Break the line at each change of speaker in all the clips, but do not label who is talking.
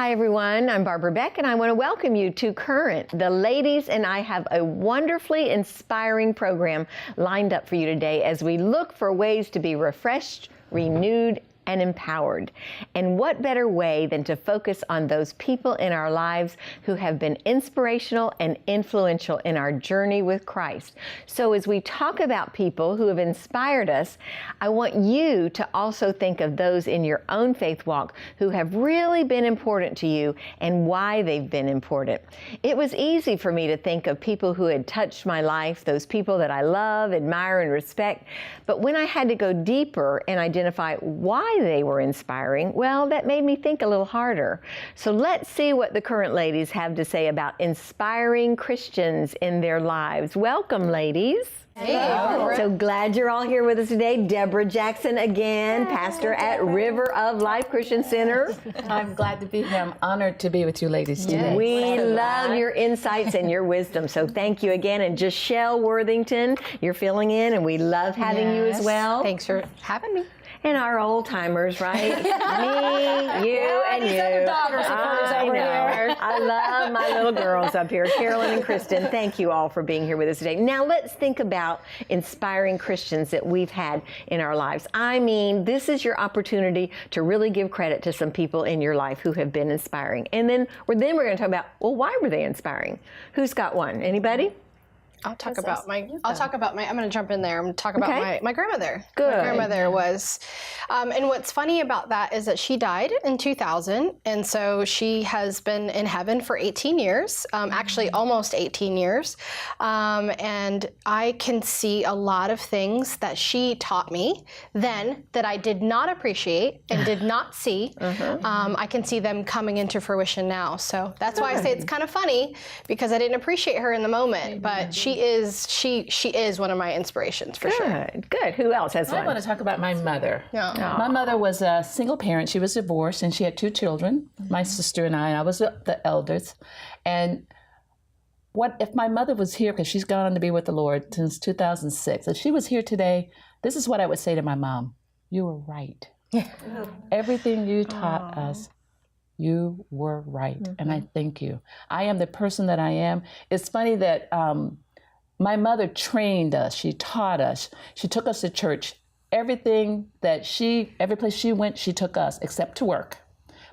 Hi, everyone. I'm Barbara Beck, and I want to welcome you to Current. The ladies and I have a wonderfully inspiring program lined up for you today as we look for ways to be refreshed, renewed, and empowered. And what better way than to focus on those people in our lives who have been inspirational and influential in our journey with Christ. So as we talk about people who have inspired us, I want you to also think of those in your own faith walk who have really been important to you and why they've been important. It was easy for me to think of people who had touched my life, those people that I love, admire, and respect. But when I had to go deeper and identify why they were inspiring, well, that made me think a little harder. So let's see what the Current ladies have to say about inspiring Christians in their lives. Welcome, ladies.
Hey.
So glad you're all here with us today. Deborah Jackson again, pastor at River of Life Christian Center.
I'm glad to be here. I'm honored to be with you ladies today.
We love your insights and your wisdom. So thank you again. And Jashelle Worthington, you're filling in, and we love having you as well.
Thanks for having me.
And our old timers, right? Me, you, and you. I know. I love my little girls up here, Carolyn and Kristen. Thank you all for being here with us today. Now let's think about inspiring Christians that we've had in our lives. I mean, this is your opportunity to really give credit to some people in your life who have been inspiring. And then we're going to talk about, well, why were they inspiring? Who's got one? Anybody?
I'm going to jump in there. I'm going to talk about my grandmother.
Good.
My grandmother was, and what's funny about that is that she died in 2000. And so she has been in heaven for 18 years, actually almost 18 years. And I can see a lot of things that she taught me then that I did not appreciate and did not see. I can see them coming into fruition now. So that's why I say it's kind of funny, because I didn't appreciate her in the moment, but she is one of my inspirations for sure.
Good. Who else has one?
I want to talk about my mother.
Yeah.
My mother was a single parent. She was divorced, and she had 2 children, my sister and I was the eldest. And what if my mother was here, because she's gone on to be with the Lord since 2006. If she was here today, this is what I would say to my mom. You were right. Everything you taught us, you were right. And I thank you. I am the person that I am. It's funny that my mother trained us. She taught us. She took us to church. Every place she went, she took us, except to work.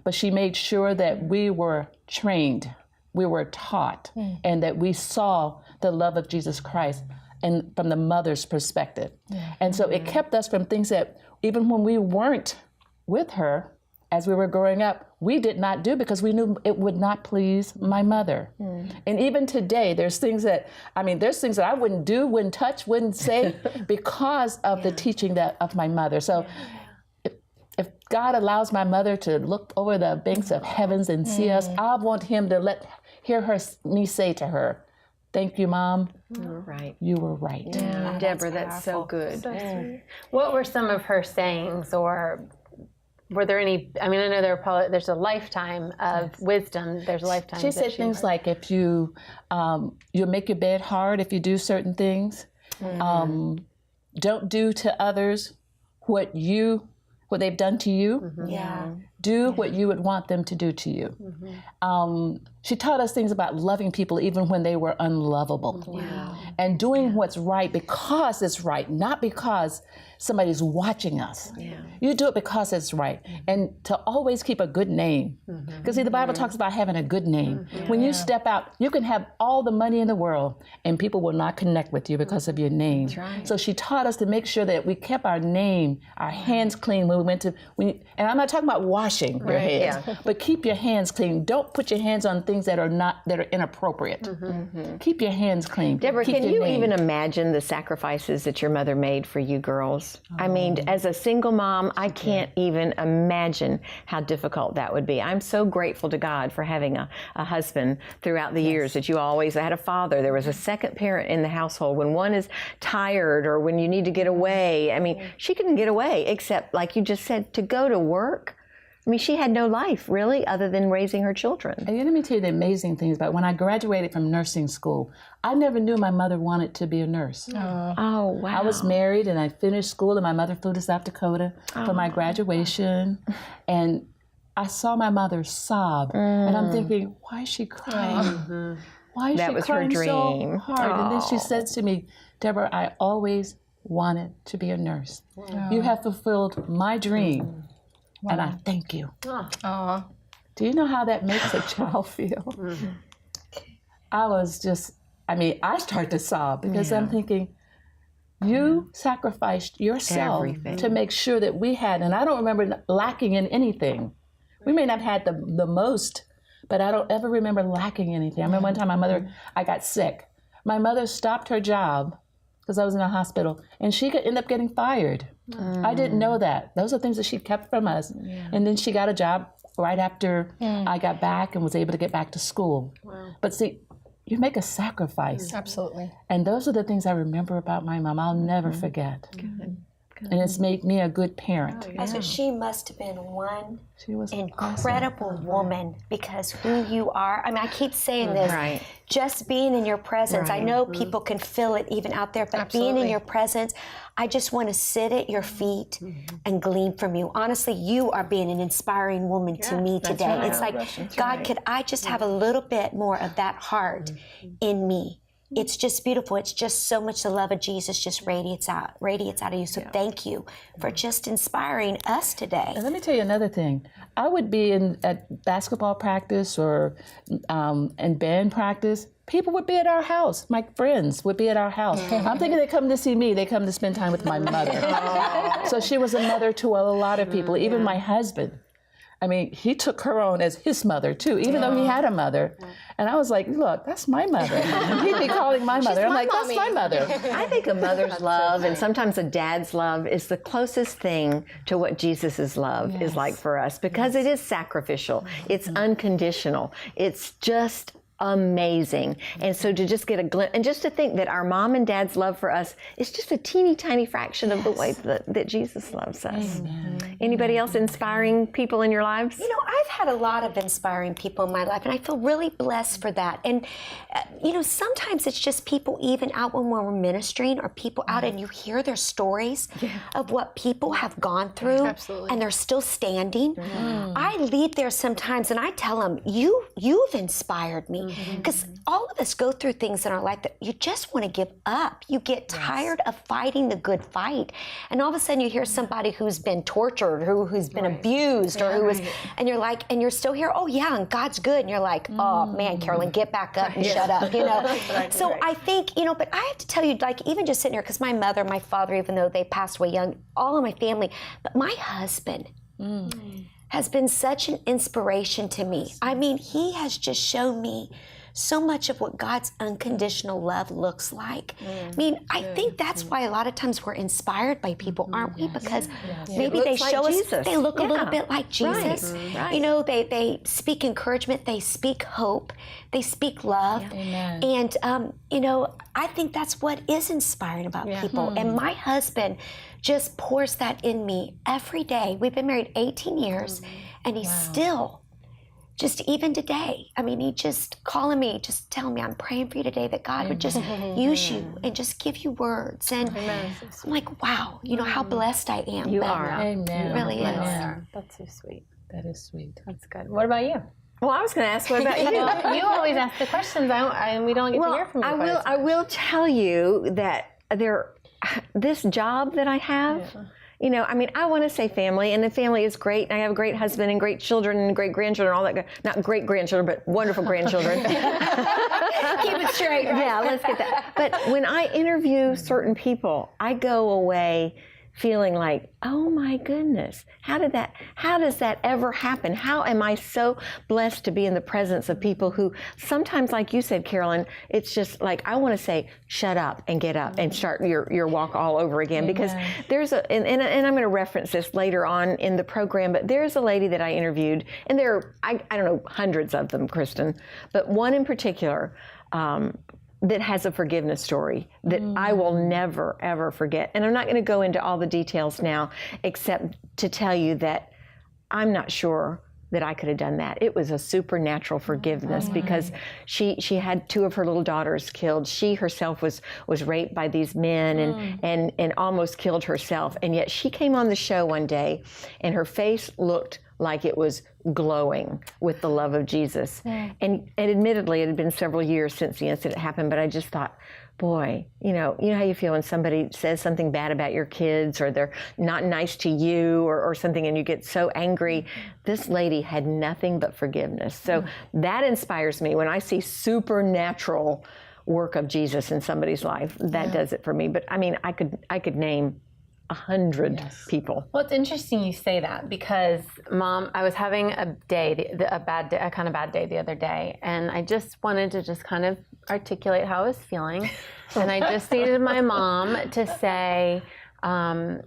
But she made sure that we were trained, we were taught, and that we saw the love of Jesus Christ and from the mother's perspective. And so it kept us from things that even when we weren't with her, as we were growing up, we did not do, because we knew it would not please my mother. And even today, there's things that I wouldn't do, wouldn't touch, wouldn't say, because of the teaching of my mother. So if God allows my mother to look over the banks of heavens and see us, I want him to hear me say to her, thank you, Mom.
You were right.
You were right.
Yeah, Deborah, that's so good.
What were some of her sayings, or were there any? I mean, I know there's a lifetime of wisdom. There's a lifetime.
She said things like, if you make your bed hard if you do certain things. Don't do to others what they've done to you. Do what you would want them to do to you. She taught us things about loving people even when they were unlovable. And doing what's right because it's right, not because somebody's watching us. You do it because it's right. And to always keep a good name. Because see, the Bible talks about having a good name. When you step out, you can have all the money in the world and people will not connect with you because of your name. So she taught us to make sure that we kept our name, our hands clean when we went to, and I'm not talking about washing your hands, but keep your hands clean. Don't put your hands on things that are inappropriate. Keep your hands clean.
Deborah, can you even imagine the sacrifices that your mother made for you girls? I mean, as a single mom, I can't even imagine how difficult that would be. I'm so grateful to God for having a husband throughout the years, that you always had a father. There was a second parent in the household. When one is tired or when you need to get away, I mean, she couldn't get away except, like you just said, to go to work. I mean, she had no life, really, other than raising her children.
And let me tell you the amazing things about when I graduated from nursing school, I never knew my mother wanted to be a nurse.
Oh, wow.
I was married and I finished school and my mother flew to South Dakota for my graduation. And I saw my mother sob, and I'm thinking, why is she crying? Why is
That
she
was her
crying so
dream.
hard? And then she said to me, Deborah, I always wanted to be a nurse. You have fulfilled my dream, and I thank you.
Aw.
Do you know how that makes a child feel? I was just, I started to sob because I'm thinking, you sacrificed yourself
Everything.
to make sure that we had, and I don't remember lacking in anything. We may not have had the most, but I don't ever remember lacking anything. I remember one time I got sick. My mother stopped her job because I was in a hospital, and she could end up getting fired. I didn't know that. Those are things that she kept from us. And then she got a job right after I got back and was able to get back to school. But see, you make a sacrifice.
Absolutely.
And those are the things I remember about my mom. I'll never forget. And it's made me a good parent.
So she must have been one
She was
incredible woman, because who you are. I keep saying this.
Right.
Just being in your presence. I know people can feel it even out there, but being in your presence, I just want to sit at your feet and glean from you. Honestly, you are being an inspiring woman to me today. It's like, God, could I just have a little bit more of that heart in me? It's just beautiful. It's just so much the love of Jesus just radiates out of you. So thank you for just inspiring us today.
And let me tell you another thing. I would be at basketball practice or in band practice. People would be at our house. My friends would be at our house. I'm thinking they come to see me. They come to spend time with my mother. So she was a mother to a lot of people, even my husband. He took her on as his mother too, even though he had a mother. And I was like, look, that's my mother. He'd be calling my mother. I'm like, that's my mother.
I think a mother's love and sometimes a dad's love is the closest thing to what Jesus' love is like for us, because it is sacrificial. It's unconditional. It's just amazing. And so to just get a glimpse, and just to think that our mom and dad's love for us is just a teeny tiny fraction of the way that Jesus loves us.
Amen.
Anybody else inspiring people in your lives?
You know, I've had a lot of inspiring people in my life, and I feel really blessed for that. And, sometimes it's just people even out when we're ministering, or people out and you hear their stories of what people have gone through, and they're still standing. I leave there sometimes and I tell them, you've inspired me. Because all of us go through things in our life that you just want to give up. You get tired of fighting the good fight. And all of a sudden you hear somebody who's been tortured, who's been abused, or who is, and you're like, and you're still here, oh yeah, and God's good. And you're like, oh man, Carolyn, get back up and shut up, So I think, but I have to tell you, like, even just sitting here, because my mother, my father, even though they passed away young, all of my family, but my husband has been such an inspiration to me. He has just shown me so much of what God's unconditional love looks like. I think that's why a lot of times we're inspired by people, aren't we? Because maybe they show us, they look a little bit like Jesus.
Right.
They speak encouragement, they speak hope, they speak love.
Amen.
And, I think that's what is inspiring about people. And my husband just pours that in me every day. We've been married 18 years, and he's still, just even today, he just calling me, just telling me, I'm praying for you today, that God would just use you and just give you words. And I'm like, wow, how blessed I am.
You
But
are.
Amen.
It really is.
Amen.
That's so sweet.
That is sweet.
That's good. What about you?
Well, I was going to ask, what about you?
You always ask the questions, and we don't get to hear from you.
I will tell you that this job that I have, I want to say family, and the family is great. And I have a great husband and great children and great grandchildren, all that good. Not great grandchildren, but wonderful grandchildren.
Keep it straight, right?
Yeah, let's get that. But when I interview certain people, I go away feeling like, oh my goodness, how does that ever happen? How am I so blessed to be in the presence of people who sometimes, like you said, Carolyn, it's just like, I want to say, shut up and get up and start your walk all over again. Because there's and I'm going to reference this later on in the program, but there's a lady that I interviewed, and there are, I don't know, hundreds of them, Kristen, but one in particular, that has a forgiveness story that I will never, ever forget. And I'm not going to go into all the details now, except to tell you that I'm not sure that I could have done that. It was a supernatural forgiveness because she had 2 of her little daughters killed. She herself was raped by these men and almost killed herself. And yet she came on the show one day and her face looked like it was glowing with the love of Jesus. And admittedly, it had been several years since the incident happened, but I just thought, boy, you know how you feel when somebody says something bad about your kids or they're not nice to you or something and you get so angry. This lady had nothing but forgiveness. So that inspires me when I see supernatural work of Jesus in somebody's life. That does it for me. But I mean, I could name 100 people.
Well, it's interesting you say that because, Mom, I was having a kind of bad day the other day, and I just wanted to just kind of articulate how I was feeling, and I just needed my mom to say, "Oh,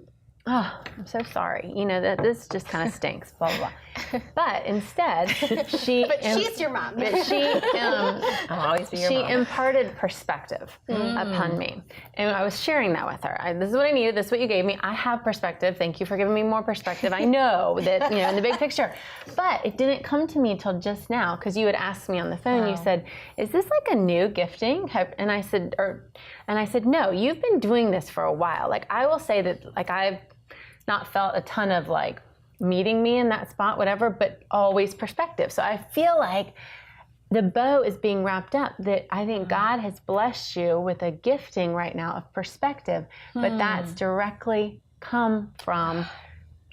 I'm so sorry. You know that this just kind of stinks." Blah blah blah. But instead, she.
But she's your mom.
But she.
I'll always be your
she
mom.
imparted perspective upon me, and I was sharing that with her. This is what I needed. This is what you gave me. I have perspective. Thank you for giving me more perspective. I know that in the big picture, but it didn't come to me until just now because you had asked me on the phone. You said, "Is this like a new gifting?" And I said, "No. You've been doing this for a while. Like I will say that, like I've not felt a ton of like meeting me in that spot, whatever, but always perspective. So I feel like." The bow is being wrapped up, that I think God has blessed you with a gifting right now of perspective, but that's directly come from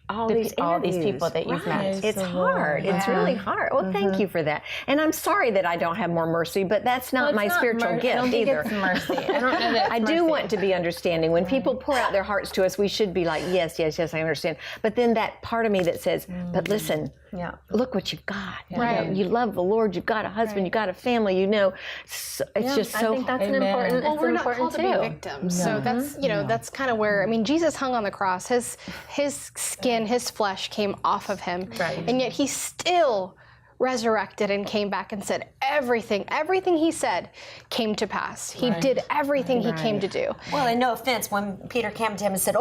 all these
people that you've met.
It's hard. It's really hard. Well, thank you for that. And I'm sorry that I don't have more mercy, but that's not my spiritual gift
I don't think
either.
it's mercy. I don't know that it's
I do
mercy.
want to be understanding. When people pour out their hearts to us, we should be like, yes, yes, yes, I understand. But then that part of me that says, but listen, look what you've got.
Right.
You love the Lord. You've got a husband. You've got a family. So, it's just so
I think that's an important.
Well,
it's
we're not
important
called to
too.
be victims, so that's that's kind of where Jesus hung on the cross. His skin, his flesh came off of him, and yet he still resurrected and came back and said everything he said came to pass. He did everything he came to do.
Well, and no offense, when Peter came to him and said,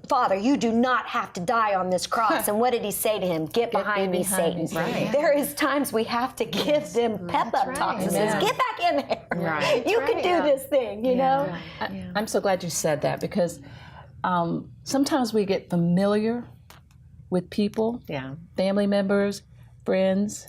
Father, you do not have to die on this cross. And what did he say to him? Get behind me, Satan.
Right.
There is times we have to give them pep-up talks and says, get back in there.
Right.
You can do this thing, you know?
I'm so glad you said that because sometimes we get familiar with people, family members, friends,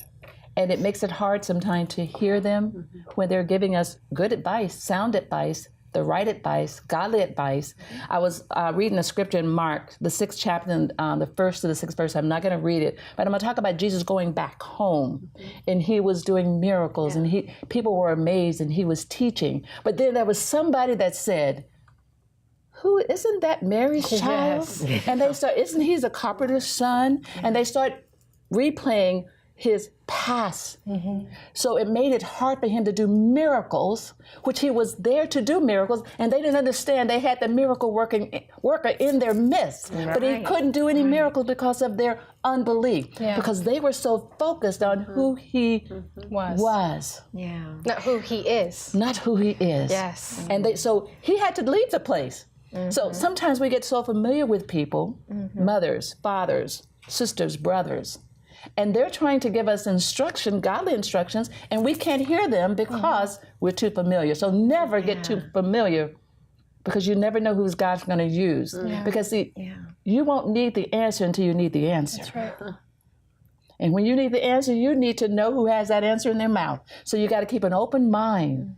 and it makes it hard sometimes to hear them when they're giving us good advice, sound advice, the right advice, godly advice. I was reading a scripture in Mark, the 6th chapter, the 1st to the 6th verse. I'm not going to read it, but I'm going to talk about Jesus going back home, and he was doing miracles, and people were amazed, and he was teaching. But then there was somebody that said, "Who isn't that Mary's child?" And they start, "Isn't he the carpenter's son?" And they start replaying his past. So it made it hard for him to do miracles, which he was there to do miracles, and they didn't understand they had the miracle worker in their midst. But he couldn't do any miracles because of their unbelief, because they were so focused on who he was.
Not who he is.
Not who he is.
Yes.
And so he had to leave the place. So sometimes we get so familiar with people, mothers, fathers, sisters, brothers, and they're trying to give us instruction, godly instructions, and we can't hear them because we're too familiar. So never get too familiar, because you never know who God's going to use. Because see, you won't need the answer until you need the answer.
That's right.
And when you need the answer, you need to know who has that answer in their mouth. So you got to keep an open mind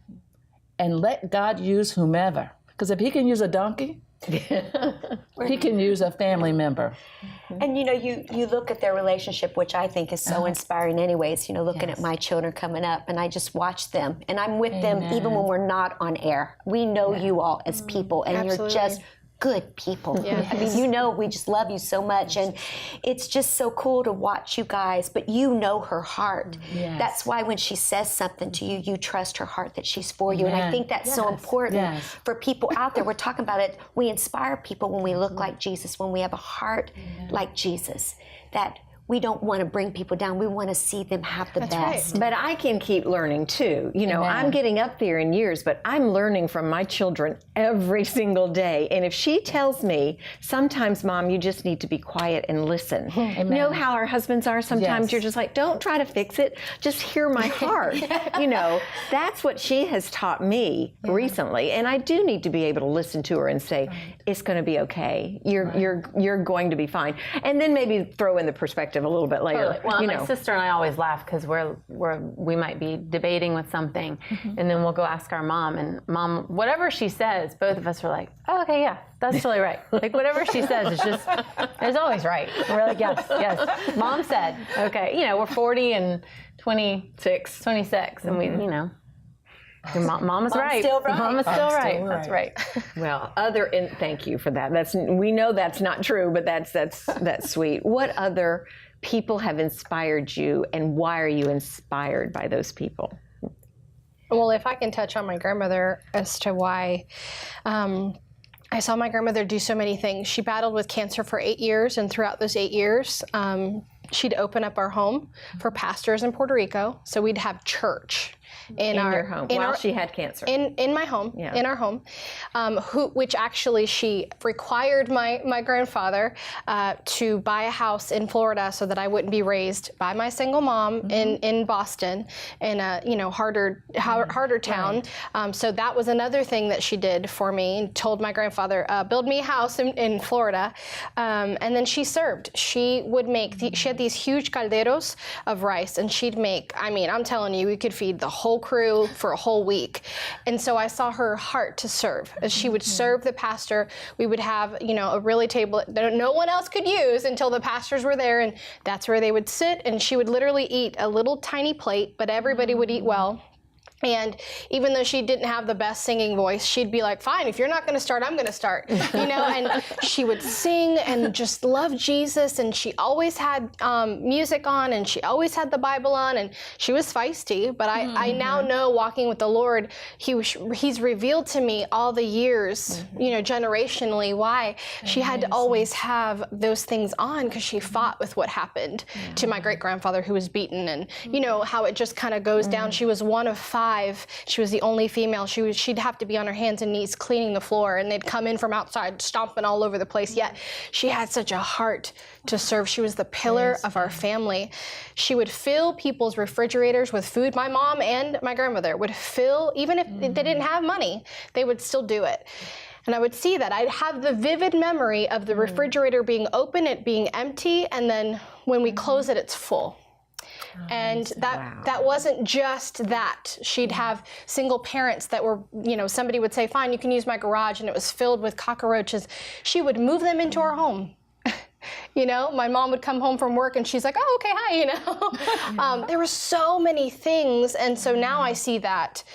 and let God use whomever. Because if he can use a donkey, he can use a family member.
And you look at their relationship, which I think is so inspiring anyways, looking at my children coming up, and I just watch them, and I'm with them even when we're not on air. We know you all as people, and you're just good people. I mean, we just love you so much, and it's just so cool to watch you guys, but you know her heart. That's why when she says something to you, you trust her heart that she's for you, and I think that's so important for people out there. We're talking about it. We inspire people when we look like Jesus, when we have a heart like Jesus, that we don't want to bring people down. We want to see them have the best.
But I can keep learning too. You know, I'm getting up there in years, but I'm learning from my children every single day. And if she tells me, sometimes, Mom, you just need to be quiet and listen. You know how our husbands are? Sometimes you're just like, don't try to fix it. Just hear my heart. You know, that's what she has taught me recently. And I do need to be able to listen to her and say, it's going to be okay. You're going to be fine. And then maybe throw in the perspective a little bit later.
Totally. Well,
you
my
know.
sister and I always laugh because we might be debating with something, and then we'll go ask our mom, and Mom, whatever she says, both of us are like, oh, okay, yeah, that's totally right. Like whatever she says is always right. We're like, yes, Mom said, okay. You know, we're 40 and 26, and we, you know. Your Mama's right.
Still right.
Mama's still right. That's right.
Well, thank you for that. We know that's not true, but that's sweet. What other people have inspired you, and why are you inspired by those people?
Well, if I can touch on my grandmother as to why I saw my grandmother do so many things. She battled with cancer for 8 years, and throughout those 8 years, she'd open up our home for pastors in Puerto Rico. So we'd have church in
your home while she had cancer.
In my home, in our home, which actually she required my grandfather to buy a house in Florida so that I wouldn't be raised by my single mom in Boston, in a harder town. So that was another thing that she did for me, and told my grandfather, build me a house in Florida. And then she served. She would make, she had these huge calderos of rice, and she'd make, I mean, I'm telling you, we could feed the whole crew for a whole week. And so I saw her heart to serve. As she would serve the pastor, we would have, a really table that no one else could use until the pastors were there, and that's where they would sit, and she would literally eat a little tiny plate, but everybody would eat well. And even though she didn't have the best singing voice, she'd be like, fine, if you're not going to start, I'm going to start, and she would sing and just love Jesus. And she always had music on, and she always had the Bible on, and she was feisty. But I now know, walking with the Lord, he's revealed to me all the years, generationally, why she had to always have those things on, because she fought with what happened to my great-grandfather, who was beaten. And how it just kind of goes down. She was one of 5. She was the only female. She'd have to be on her hands and knees cleaning the floor, and they'd come in from outside stomping all over the place. Yet she had such a heart to serve. She was the pillar of our family. She would fill people's refrigerators with food. My mom and my grandmother would fill, even if they didn't have money, they would still do it. And I would see that. I'd have the vivid memory of the refrigerator being open, it being empty, and then when we close it, it's full. And that wasn't just that. She'd have single parents that were, somebody would say, fine, you can use my garage, and it was filled with cockroaches. She would move them into our home. My mom would come home from work, and she's like, oh, okay, hi, There were so many things, and so now I see that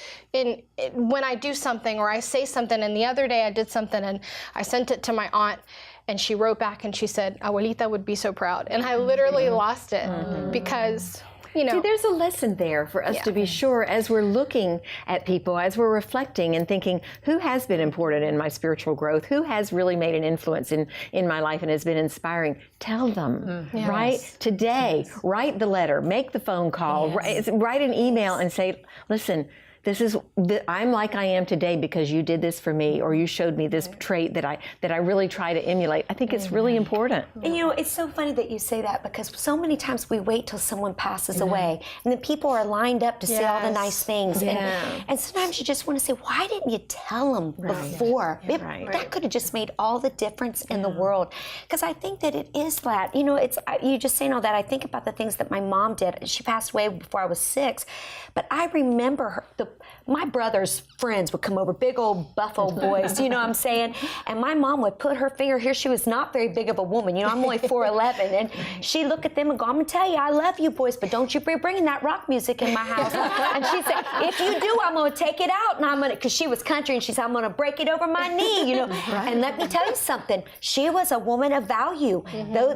when I do something or I say something. And the other day I did something, and I sent it to my aunt, and she wrote back and she said, Abuelita would be so proud. And I literally lost it because,
See, there's a lesson there for us to be sure, as we're looking at people, as we're reflecting and thinking, who has been important in my spiritual growth? Who has really made an influence in my life and has been inspiring? Tell them, right? Today, write the letter, make the phone call, write an email and say, listen, I'm like I am today because you did this for me, or you showed me this trait that I really try to emulate. I think it's really important.
And it's so funny that you say that, because so many times we wait till someone passes away, and then people are lined up to say all the nice things. And sometimes you just want to say, why didn't you tell them before? That could have just made all the difference in the world. Because I think that it is that. You just saying all that, I think about the things that my mom did. She passed away before I was 6, but I remember her, my brother's friends would come over, big old buffalo boys, you know what I'm saying? And my mom would put her finger here. She was not very big of a woman. I'm only 4'11", and she'd look at them and go, I'm going to tell you, I love you boys, but don't you be bringing that rock music in my house. And she said, if you do, I'm going to take it out, and I'm going to, because she was country, and she said, I'm going to break it over my knee, And let me tell you something. She was a woman of value.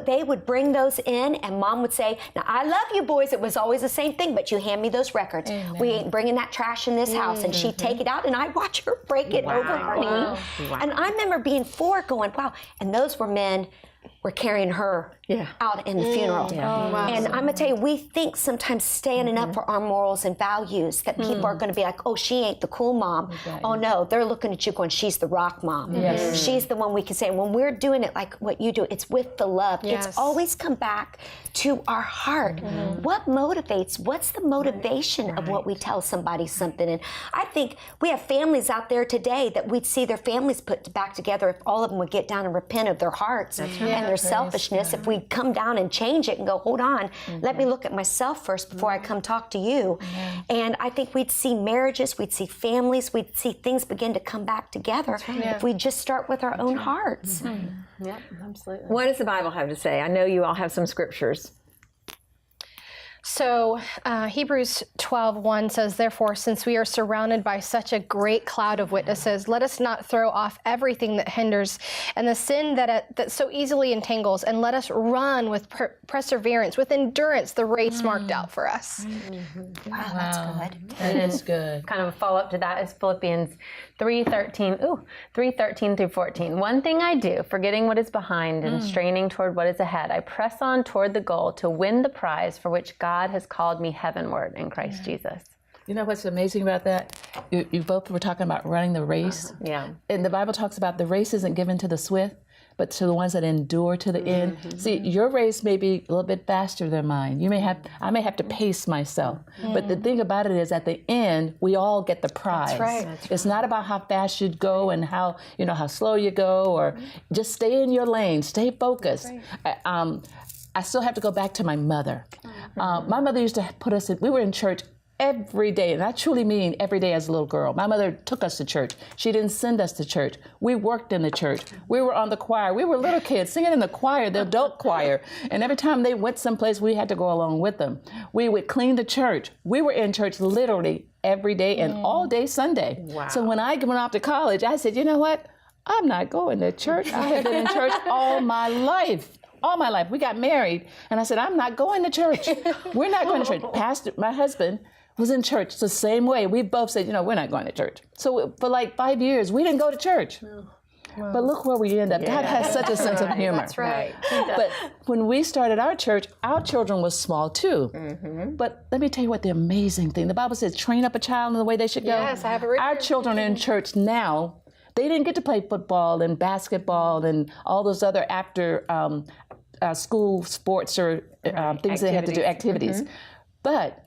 They would bring those in, and Mom would say, now, I love you boys. It was always the same thing, but you hand me those records. We ain't bringing that trash in this house. And she'd take it out, and I'd watch her break it over her knee. And I remember being 4 going, wow. And those were men were carrying her out in the funeral. And I'm gonna tell you, we think sometimes standing up for our morals and values that people are gonna be like, oh, she ain't the cool mom. Oh no, they're looking at you going, she's the rock mom. She's the one we can say. And when we're doing it like what you do, it's with the love. It's always come back to our heart. What motivates, what's the motivation of what we tell somebody something? And I think we have families out there today that we'd see their families put back together if all of them would get down and repent of their hearts and their selfishness. If we come down and change it and go, hold on, let me look at myself first before I come talk to you. And I think we'd see marriages, we'd see families, we'd see things begin to come back together if we just start with our own hearts.
Yeah, absolutely.
What does the Bible have to say? I know you all have some scriptures.
So Hebrews 12:1 says, therefore, since we are surrounded by such a great cloud of witnesses, let us not throw off everything that hinders and the sin that so easily entangles, and let us run with perseverance, with endurance, the race marked out for us.
Wow, that's good.
That is good.
Kind of a follow-up to that is Philippians 3:13 through 14. One thing I do, forgetting what is behind and straining toward what is ahead, I press on toward the goal to win the prize for which God has called me heavenward in Christ Jesus.
You know what's amazing about that? You both were talking about running the race. And the Bible talks about the race isn't given to the swift, but to the ones that endure to the end. See, your race may be a little bit faster than mine. I may have to pace myself. But the thing about it is, at the end, we all get the prize. That's right. It's not about how fast you go and how slow you go, or just stay in your lane, stay focused. I still have to go back to my mother. My mother used to put us in, we were in church every day, and I truly mean every day as a little girl. My mother took us to church. She didn't send us to church. We worked in the church. We were on the choir. We were little kids singing in the choir, the adult choir. And every time they went someplace, we had to go along with them. We would clean the church. We were in church literally every day and all day Sunday. Wow. So when I went off to college, I said, you know what? I'm not going to church. I have been in church all my life. All my life. We got married, and I said, I'm not going to church. We're not going to church. Pastor, my husband, was in church the same way. We both said, we're not going to church. So for like 5 years, we didn't go to church. Wow. But look where we end up. God has such a sense of humor.
That's right.
But when we started our church, our children was small too. But let me tell you what the amazing thing. The Bible says, train up a child in the way they should go.
Yes, I have it written.
Our children are in church now. They didn't get to play football and basketball and all those other after school sports or things they have to do, activities. But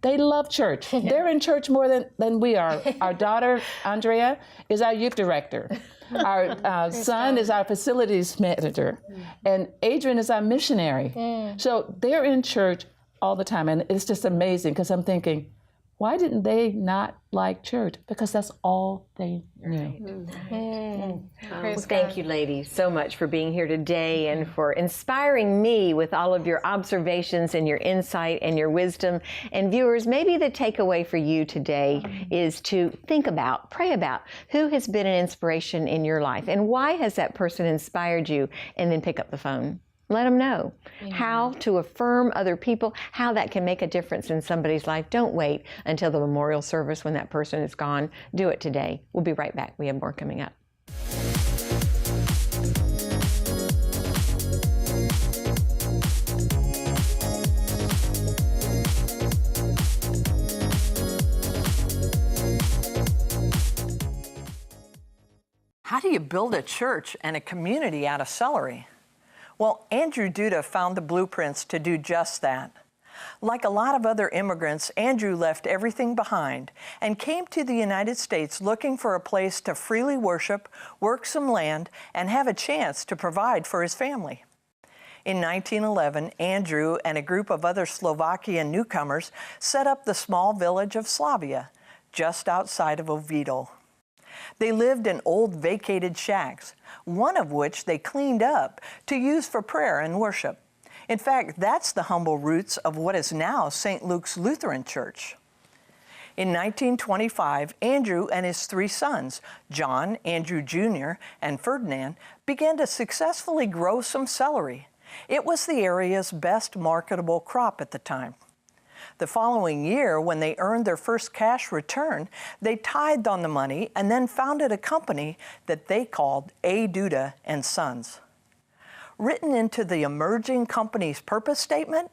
they love church. They're in church more than we are. Our daughter, Andrea, is our youth director. Our son is our facilities manager. And Adrian is our missionary. So they're in church all the time. And it's just amazing because I'm thinking, why didn't they not like church? Because that's all they knew.
Well, thank you, ladies, so much for being here today and for inspiring me with all of your observations and your insight and your wisdom. And viewers, maybe the takeaway for you today is to think about, pray about who has been an inspiration in your life and why has that person inspired you, and then pick up the phone. Let them know how to affirm other people, how that can make a difference in somebody's life. Don't wait until the memorial service when that person is gone. Do it today. We'll be right back. We have more coming up.
How do you build a church and a community out of celery? Well, Andrew Duda found the blueprints to do just that. Like a lot of other immigrants, Andrew left everything behind and came to the United States looking for a place to freely worship, work some land, and have a chance to provide for his family. In 1911, Andrew and a group of other Slovakian newcomers set up the small village of Slavia, just outside of Oviedo. They lived in old vacated shacks, one of which they cleaned up to use for prayer and worship. In fact, that's the humble roots of what is now St. Luke's Lutheran Church. In 1925, Andrew and his three sons, John, Andrew Jr., and Ferdinand, began to successfully grow some celery. It was the area's best marketable crop at the time. The following year, when they earned their first cash return, they tithed on the money and then founded a company that they called A. Duda and Sons. written into the emerging company's purpose statement,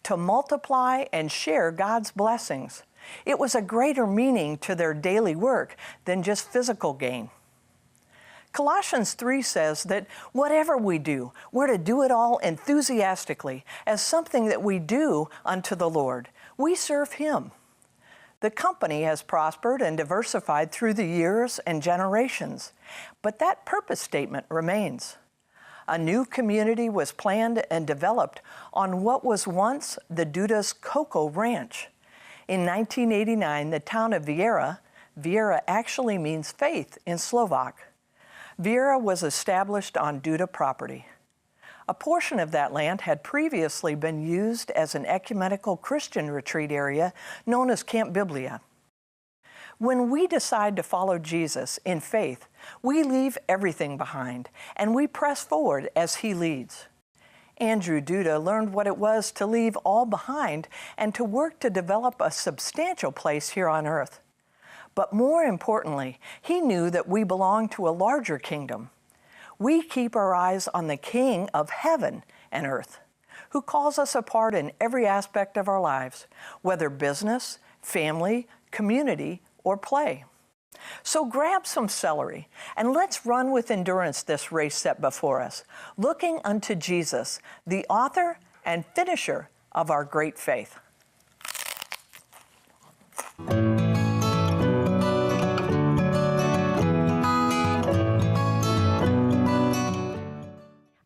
to multiply and share God's blessings. It was a greater meaning to their daily work than just physical gain. Colossians 3 says that whatever we do, we're to do it all enthusiastically as something that we do unto the Lord. We serve Him. The company has prospered and diversified through the years and generations, but that purpose statement remains. A new community was planned and developed on what was once the Duda's Cocoa Ranch. In 1989, the town of Viera actually means faith in Slovak. Viera was established on Duda property. A portion of that land had previously been used as an ecumenical Christian retreat area known as Camp Biblia. When we decide to follow Jesus in faith, we leave everything behind and we press forward as He leads. Andrew Duda learned what it was to leave all behind and to work to develop a substantial place here on earth. But more importantly, he knew that we belong to a larger kingdom. We keep our eyes on the King of heaven and earth, who calls us a part in every aspect of our lives, whether business, family, community, or play. So grab some celery and let's run with endurance this race set before us, looking unto Jesus, the author and finisher of our great faith.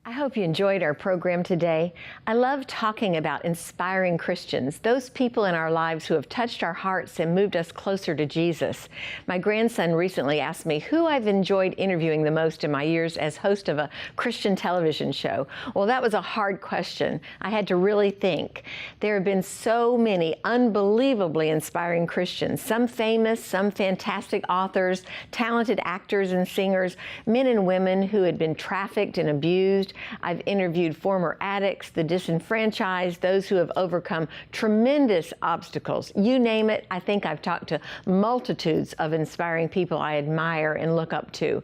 I hope you enjoyed our program today. I love talking about inspiring Christians, those people in our lives who have touched our hearts and moved us closer to Jesus. My grandson recently asked me who I've enjoyed interviewing the most in my years as host of a Christian television show. Well, that was a hard question. I had to really think. There have been so many unbelievably inspiring Christians, some famous, some fantastic authors, talented actors and singers, men and women who had been trafficked and abused. I've interviewed former addicts, the disenfranchised, those who have overcome tremendous obstacles. You name it, I think I've talked to multitudes of inspiring people I admire and look up to.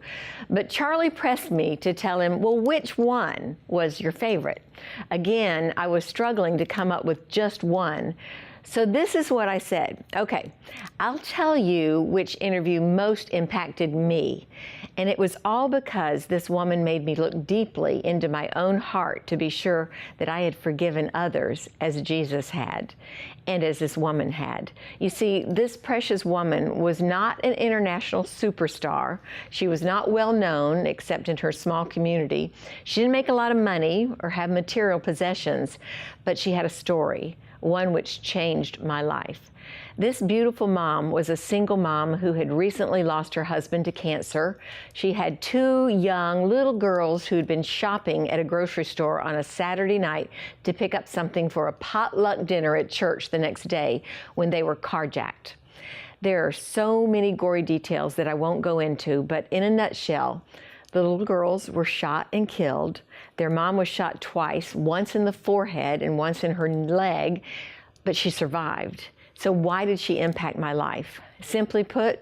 But Charlie pressed me to tell him, well, which one was your favorite? Again, I was struggling to come up with just one. So this is what I said. Okay, I'll tell you which interview most impacted me. And it was all because this woman made me look deeply into my own heart to be sure that I had forgiven others as Jesus had and as this woman had. You see, this precious woman was not an international superstar. She was not well known except in her small community. She didn't make a lot of money or have material possessions, but she had a story, one which changed my life. This beautiful mom was a single mom who had recently lost her husband to cancer. She had two young little girls who'd been shopping at a grocery store on a Saturday night to pick up something for a potluck dinner at church the next day when they were carjacked. There are so many gory details that I won't go into, but in a nutshell, the little girls were shot and killed. Their mom was shot twice, once in the forehead and once in her leg, but she survived. So why did she impact my life? Simply put,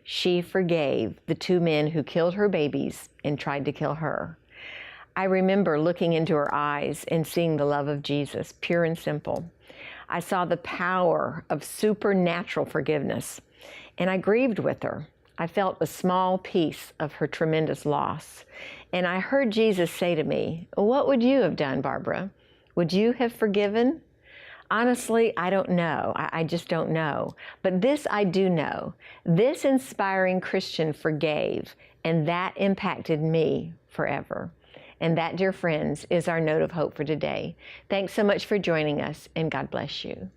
she forgave the two men who killed her babies and tried to kill her. I remember looking into her eyes and seeing the love of Jesus, pure and simple. I saw the power of supernatural forgiveness, and I grieved with her. I felt a small piece of her tremendous loss. And I heard Jesus say to me, "What would you have done, Barbara? Would you have forgiven?" Honestly, I don't know. I just don't know. But this I do know. This inspiring Christian forgave, and that impacted me forever. And that, dear friends, is our note of hope for today. Thanks so much for joining us, and God bless you.